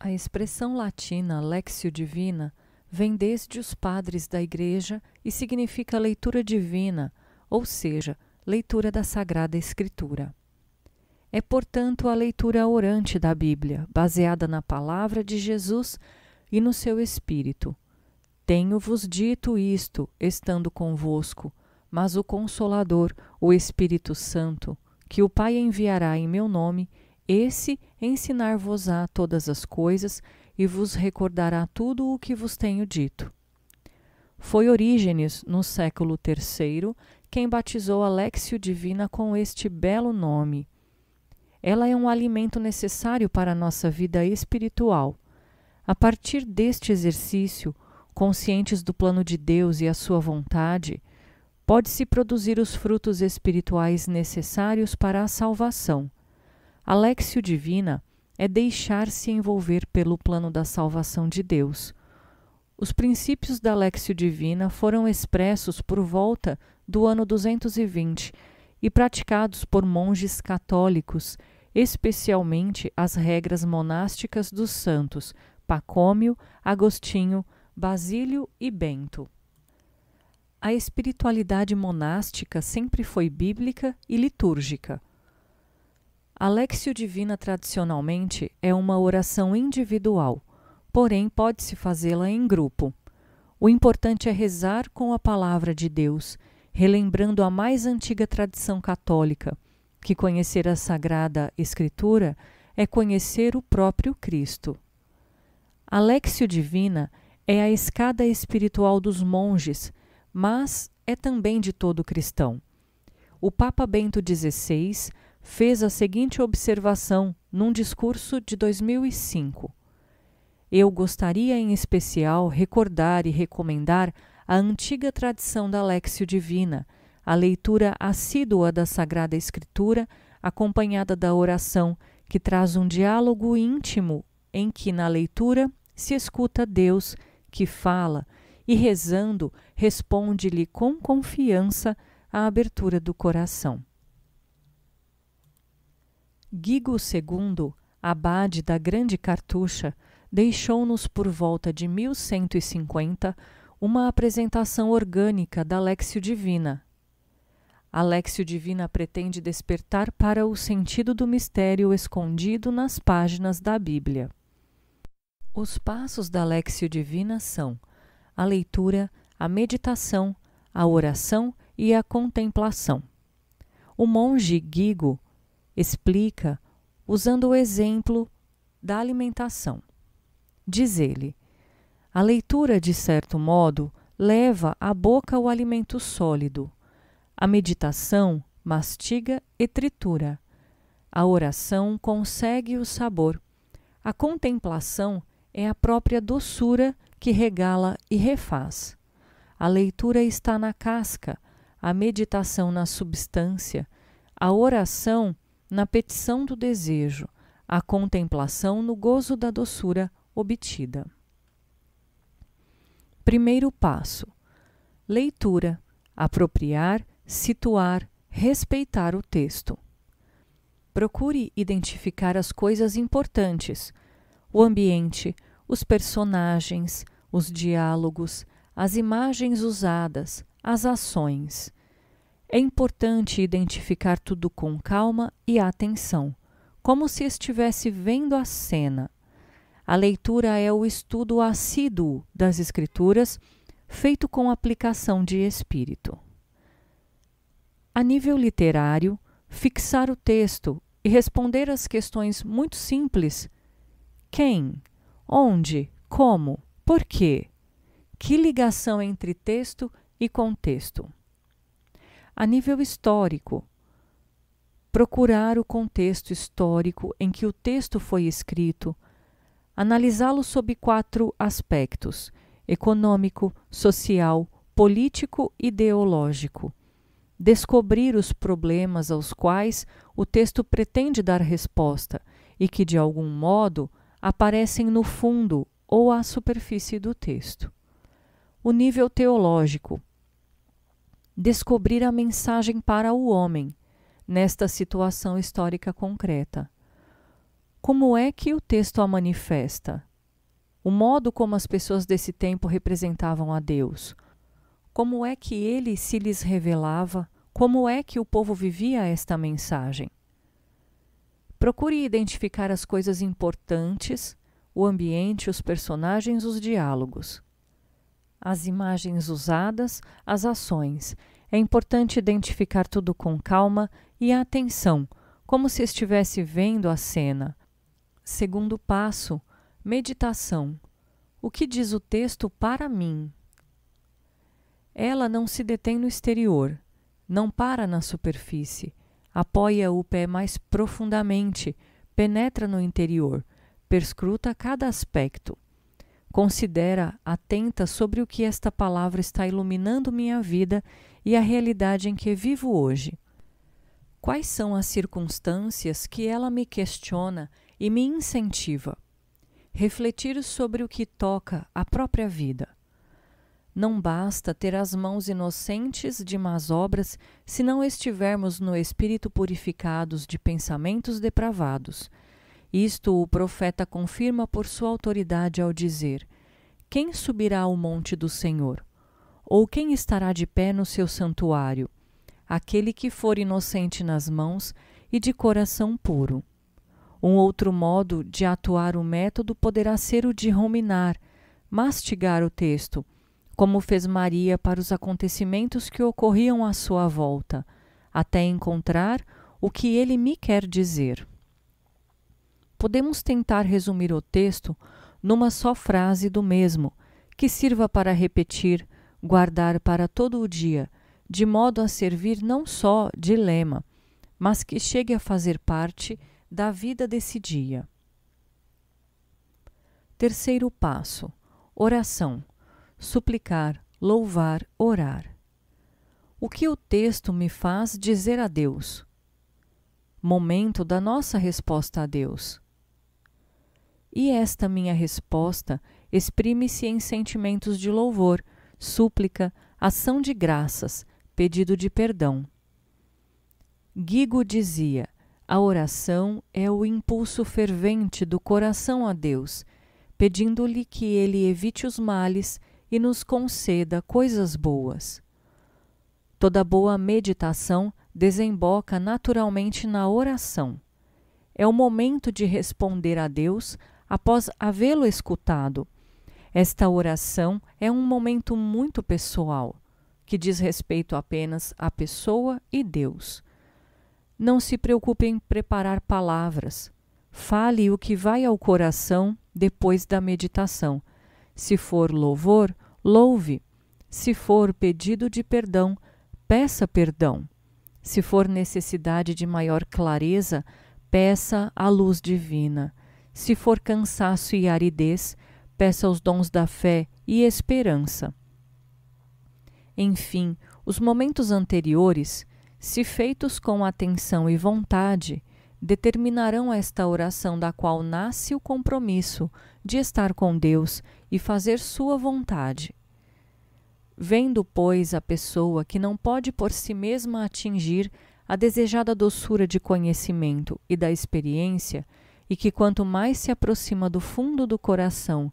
A expressão latina Lectio Divina vem desde os padres da Igreja e significa leitura divina, ou seja, leitura da Sagrada Escritura. É, portanto, a leitura orante da Bíblia, baseada na palavra de Jesus e no seu Espírito. Tenho-vos dito isto, estando convosco, mas o Consolador, o Espírito Santo, que o Pai enviará em meu nome, esse ensinar-vos-á todas as coisas e vos recordará tudo o que vos tenho dito. Foi Orígenes, no século III, quem batizou a Lectio Divina com este belo nome. Ela é um alimento necessário para a nossa vida espiritual. A partir deste exercício, conscientes do plano de Deus e a sua vontade, pode-se produzir os frutos espirituais necessários para a salvação. A Lectio Divina é deixar-se envolver pelo plano da salvação de Deus. Os princípios da Lectio Divina foram expressos por volta do ano 220 e praticados por monges católicos, especialmente as regras monásticas dos santos Pacômio, Agostinho, Basílio e Bento. A espiritualidade monástica sempre foi bíblica e litúrgica. A Lectio Divina tradicionalmente é uma oração individual, porém pode-se fazê-la em grupo. O importante é rezar com a palavra de Deus, relembrando a mais antiga tradição católica, que conhecer a Sagrada Escritura é conhecer o próprio Cristo. A Lectio Divina é a escada espiritual dos monges, mas é também de todo cristão. O Papa Bento XVI fez a seguinte observação num discurso de 2005. Eu gostaria em especial recordar e recomendar a antiga tradição da Lectio Divina, a leitura assídua da Sagrada Escritura, acompanhada da oração, que traz um diálogo íntimo em que na leitura se escuta Deus, que fala, e rezando responde-lhe com confiança a abertura do coração. Guigo II, abade da Grande Cartucha, deixou-nos por volta de 1150 uma apresentação orgânica da Lectio Divina. A Lectio Divina pretende despertar para o sentido do mistério escondido nas páginas da Bíblia. Os passos da Lectio Divina são a leitura, a meditação, a oração e a contemplação. O monge Guigo explica usando o exemplo da alimentação. Diz ele: a leitura, de certo modo, leva à boca o alimento sólido. A meditação mastiga e tritura. A oração consegue o sabor. A contemplação é a própria doçura que regala e refaz. A leitura está na casca, a meditação na substância, a oração na petição do desejo, a contemplação no gozo da doçura obtida. Primeiro passo: leitura, apropriar, situar, respeitar o texto. Procure identificar as coisas importantes, o ambiente, os personagens, os diálogos, as imagens usadas, as ações. É importante identificar tudo com calma e atenção, como se estivesse vendo a cena. A leitura é o estudo assíduo das Escrituras, feito com aplicação de espírito. A nível literário, fixar o texto e responder às questões muito simples: quem, onde, como, por quê? Que ligação entre texto e contexto? A nível histórico, procurar o contexto histórico em que o texto foi escrito, analisá-lo sob 4 aspectos: econômico, social, político e ideológico. Descobrir os problemas aos quais o texto pretende dar resposta e que, de algum modo, aparecem no fundo ou à superfície do texto. O nível teológico: descobrir a mensagem para o homem, nesta situação histórica concreta. Como é que o texto a manifesta? O modo como as pessoas desse tempo representavam a Deus. Como é que ele se lhes revelava? Como é que o povo vivia esta mensagem? Procure identificar as coisas importantes, o ambiente, os personagens, os diálogos. As imagens usadas, as ações. É importante identificar tudo com calma e atenção, como se estivesse vendo a cena. Segundo passo, meditação. O que diz o texto para mim? Ela não se detém no exterior, não para na superfície, apoia o pé mais profundamente, penetra no interior, perscruta cada aspecto. Considera atenta sobre o que esta palavra está iluminando minha vida e a realidade em que vivo hoje. Quais são as circunstâncias que ela me questiona e me incentiva? Refletir sobre o que toca a própria vida. Não basta ter as mãos inocentes de más obras se não estivermos no espírito purificados de pensamentos depravados. Isto o profeta confirma por sua autoridade ao dizer: quem subirá ao monte do Senhor? Ou quem estará de pé no seu santuário? Aquele que for inocente nas mãos e de coração puro. Um outro modo de atuar o método poderá ser o de ruminar, mastigar o texto, como fez Maria para os acontecimentos que ocorriam à sua volta, até encontrar o que ele me quer dizer. Podemos tentar resumir o texto numa só frase do mesmo, que sirva para repetir, guardar para todo o dia, de modo a servir não só de lema, mas que chegue a fazer parte da vida desse dia. Terceiro passo: oração. Suplicar, louvar, orar. O que o texto me faz dizer a Deus? Momento da nossa resposta a Deus. E esta minha resposta exprime-se em sentimentos de louvor, súplica, ação de graças, pedido de perdão. Guigo dizia: a oração é o impulso fervente do coração a Deus, pedindo-lhe que ele evite os males e nos conceda coisas boas. Toda boa meditação desemboca naturalmente na oração. É o momento de responder a Deus após havê-lo escutado. Esta oração é um momento muito pessoal, que diz respeito apenas à pessoa e Deus. Não se preocupe em preparar palavras. Fale o que vai ao coração depois da meditação. Se for louvor, louve. Se for pedido de perdão, peça perdão. Se for necessidade de maior clareza, peça a luz divina. Se for cansaço e aridez, peça os dons da fé e esperança. Enfim, os momentos anteriores, se feitos com atenção e vontade, determinarão esta oração da qual nasce o compromisso de estar com Deus e fazer sua vontade. Vendo, pois, a pessoa que não pode por si mesma atingir a desejada doçura de conhecimento e da experiência, e que quanto mais se aproxima do fundo do coração,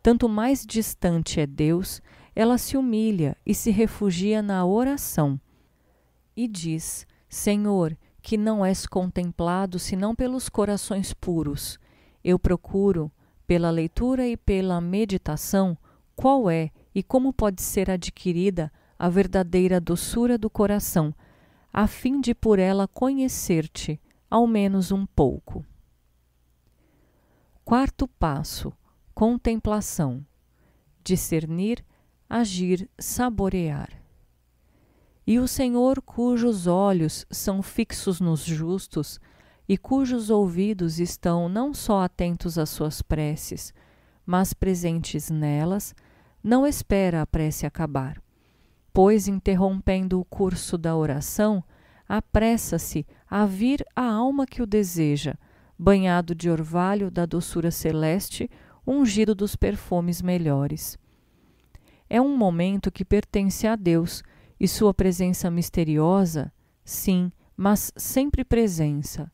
tanto mais distante é Deus, ela se humilha e se refugia na oração. E diz: Senhor, que não és contemplado senão pelos corações puros. Eu procuro, pela leitura e pela meditação, qual é e como pode ser adquirida a verdadeira doçura do coração, a fim de por ela conhecer-te, ao menos um pouco. Quarto passo: contemplação. Discernir, agir, saborear. E o Senhor, cujos olhos são fixos nos justos e cujos ouvidos estão não só atentos às suas preces, mas presentes nelas, não espera a prece acabar, pois, interrompendo o curso da oração, apressa-se a vir a alma que o deseja, banhado de orvalho da doçura celeste, ungido dos perfumes melhores. É um momento que pertence a Deus, e sua presença misteriosa, sim, mas sempre presença.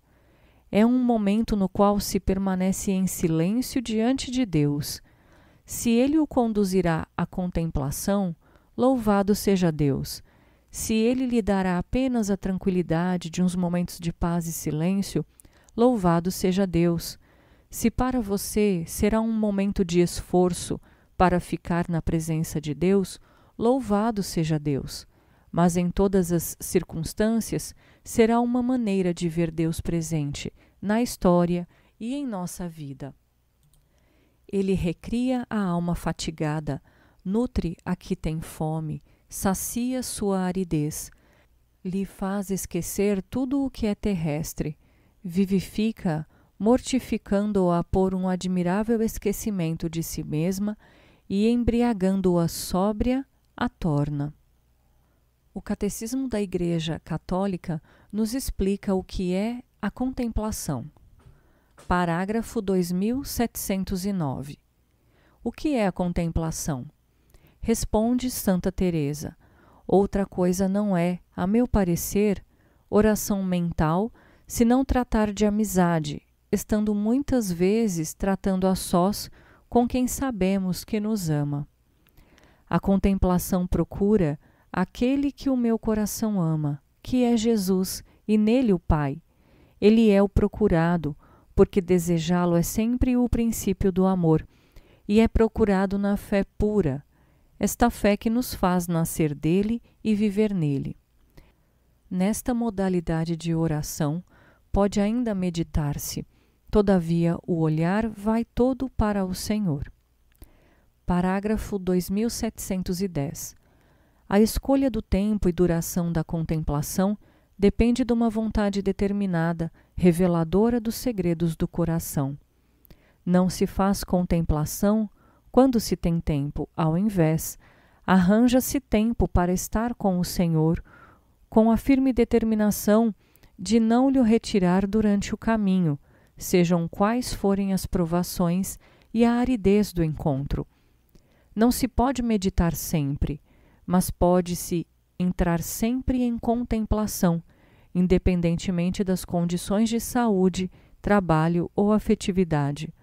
É um momento no qual se permanece em silêncio diante de Deus. Se Ele o conduzirá à contemplação, louvado seja Deus. Se Ele lhe dará apenas a tranquilidade de uns momentos de paz e silêncio, louvado seja Deus. Se para você será um momento de esforço para ficar na presença de Deus, louvado seja Deus. Mas em todas as circunstâncias, será uma maneira de ver Deus presente na história e em nossa vida. Ele recria a alma fatigada, nutre a que tem fome, sacia sua aridez, lhe faz esquecer tudo o que é terrestre, vivifica, mortificando-a por um admirável esquecimento de si mesma e embriagando-a sóbria, a torna. O Catecismo da Igreja Católica nos explica o que é a contemplação. Parágrafo 2709. O que é a contemplação? Responde Santa Teresa: outra coisa não é, a meu parecer, oração mental, senão tratar de amizade, estando muitas vezes tratando a sós com quem sabemos que nos ama. A contemplação procura aquele que o meu coração ama, que é Jesus, e nele o Pai. Ele é o procurado, porque desejá-lo é sempre o princípio do amor, e é procurado na fé pura, esta fé que nos faz nascer dele e viver nele. Nesta modalidade de oração, pode ainda meditar-se, todavia o olhar vai todo para o Senhor. Parágrafo 2710. A escolha do tempo e duração da contemplação depende de uma vontade determinada, reveladora dos segredos do coração. Não se faz contemplação quando se tem tempo, ao invés, arranja-se tempo para estar com o Senhor, com a firme determinação de não lhe retirar durante o caminho, sejam quais forem as provações e a aridez do encontro. Não se pode meditar sempre, mas pode-se entrar sempre em contemplação, independentemente das condições de saúde, trabalho ou afetividade.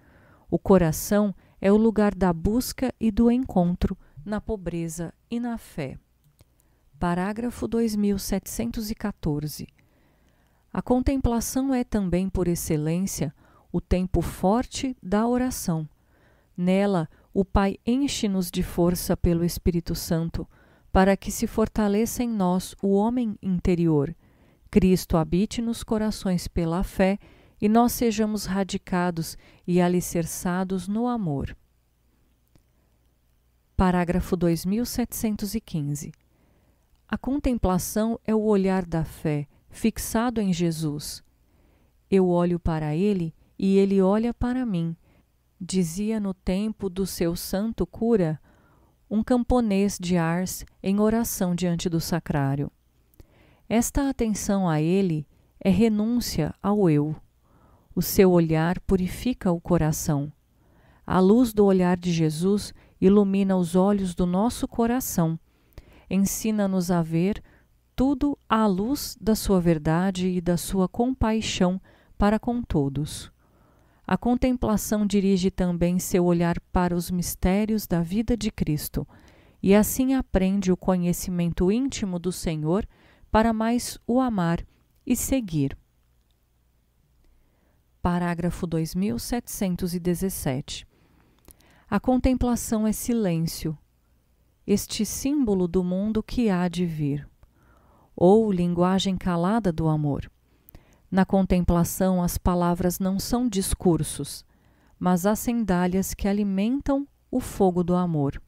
O coração é o lugar da busca e do encontro na pobreza e na fé. Parágrafo 2714. A contemplação é também, por excelência, o tempo forte da oração. Nela, o Pai enche-nos de força pelo Espírito Santo, para que se fortaleça em nós o homem interior. Cristo habite nos corações pela fé e nós sejamos radicados e alicerçados no amor. Parágrafo 2715. A contemplação é o olhar da fé, fixado em Jesus. Eu olho para ele e ele olha para mim, dizia no tempo do seu santo cura um camponês de Ars em oração diante do sacrário. Esta atenção a ele é renúncia ao eu. O seu olhar purifica o coração. A luz do olhar de Jesus ilumina os olhos do nosso coração, ensina-nos a ver tudo à luz da sua verdade e da sua compaixão para com todos. A contemplação dirige também seu olhar para os mistérios da vida de Cristo, e assim aprende o conhecimento íntimo do Senhor para mais o amar e seguir. Parágrafo 2717. A contemplação é silêncio, este símbolo do mundo que há de vir, ou linguagem calada do amor. Na contemplação, as palavras não são discursos, mas as sandálias que alimentam o fogo do amor.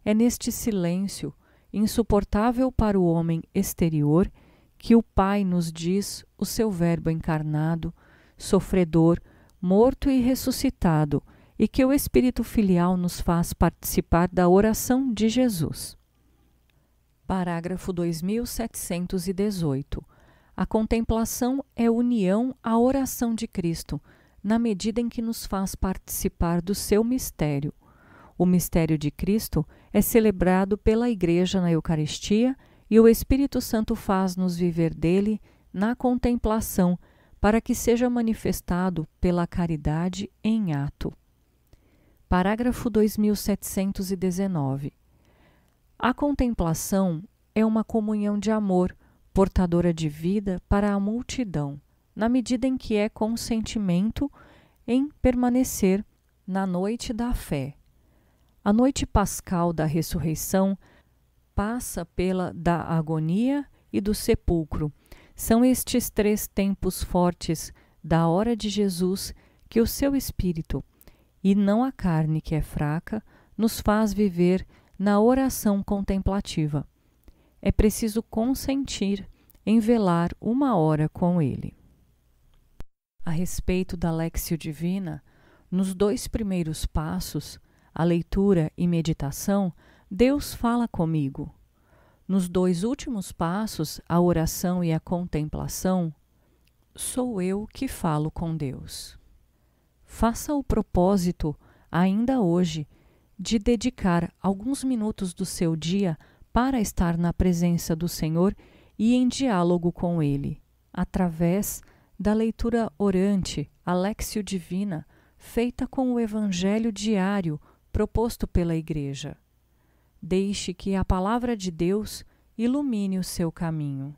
É neste silêncio, insuportável para o homem exterior, que o Pai nos diz o seu Verbo encarnado, sofredor, morto e ressuscitado, e que o Espírito Filial nos faz participar da oração de Jesus. Parágrafo 2718. A contemplação é união à oração de Cristo, na medida em que nos faz participar do seu mistério. O mistério de Cristo é celebrado pela Igreja na Eucaristia e o Espírito Santo faz-nos viver dele na contemplação, para que seja manifestado pela caridade em ato. Parágrafo 2719. A contemplação é uma comunhão de amor, portadora de vida para a multidão, na medida em que é consentimento em permanecer na noite da fé. A noite pascal da ressurreição passa pela da agonia e do sepulcro. São estes 3 tempos fortes da hora de Jesus que o seu espírito, e não a carne que é fraca, nos faz viver na oração contemplativa. É preciso consentir em velar 1 hora com ele. A respeito da Léxio Divina, nos 2 primeiros passos, a leitura e meditação, Deus fala comigo. Nos 2 últimos passos, a oração e a contemplação, sou eu que falo com Deus. Faça o propósito, ainda hoje, de dedicar alguns minutos do seu dia para estar na presença do Senhor e em diálogo com Ele, através da leitura orante, a Léxio Divina, feita com o Evangelho diário proposto pela Igreja. Deixe que a palavra de Deus ilumine o seu caminho.